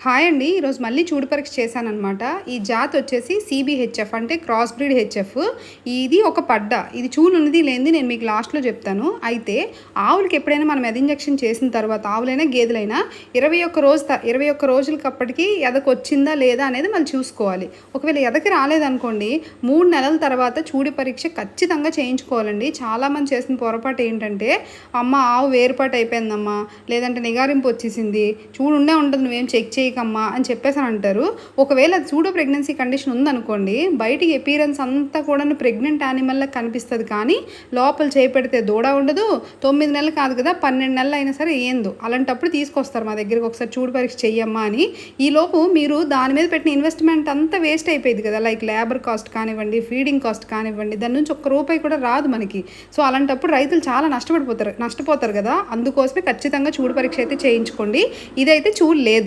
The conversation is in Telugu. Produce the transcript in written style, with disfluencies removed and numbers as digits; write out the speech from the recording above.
హాయ్ అండి. ఈరోజు మళ్ళీ చూడు పరీక్ష చేశాననమాట. ఈ జాతి వచ్చేసి సీబీహెచ్ఎఫ్ అంటే క్రాస్ బ్రీడ్ హెచ్ఎఫ్. ఇది ఒక పడ్డ. ఇది చూలు ఉన్నది లేనిది నేను మీకు లాస్ట్లో చెప్తాను. అయితే ఆవులకి ఎప్పుడైనా మనం ఎద ఇంజెక్షన్ చేసిన తర్వాత ఆవులైనా గేదెలైనా 21 రోజులకి అప్పటికి ఎదకు వచ్చిందా లేదా అనేది మళ్ళీ చూసుకోవాలి. ఒకవేళ ఎదకి రాలేదనుకోండి 3 నెలల తర్వాత చూడి పరీక్ష ఖచ్చితంగా చేయించుకోవాలండి. చాలామంది చేసిన పొరపాటు ఏంటంటే ఆవు వేరుపాటు అయిపోయిందమ్మా, లేదంటే నిగారింపు వచ్చేసింది, చూడు ఉంటుంది, నువ్వేం చెక్ చేయకమ్మా అని చెప్పేసి అని అంటారు. ఒకవేళ అది సూడో ప్రెగ్నెన్సీ కండిషన్ ఉందనుకోండి, బయటికి అపీరెన్స్ అంతా కూడా ప్రెగ్నెంట్ యానిమల్లా కనిపిస్తుంది, కానీ లోపల చేపెడితే దూడ ఉండదు. 9 నెలలు కాదు కదా, 12 నెలలు అయినా సరే ఏందో. అలాంటప్పుడు తీసుకొస్తారు మా దగ్గరికి, ఒకసారి చూడు పరీక్ష చెయ్యమ్మా అని. ఈలోపు మీరు దాని మీద పెట్టిన ఇన్వెస్ట్మెంట్ అంతా వేస్ట్ అయిపోయింది కదా, లైక్ లేబర్ కాస్ట్ కానివ్వండి, ఫీడింగ్ కాస్ట్ కానివ్వండి, దాని నుంచి ఒక్క రూపాయి కూడా రాదు మనకి. సో అలాంటప్పుడు రైతులు చాలా నష్టపోతారు కదా. అందుకోసమే ఖచ్చితంగా చూడు పరీక్ష అయితే చేయించుకోండి. ఇదైతే చూడు లేదు.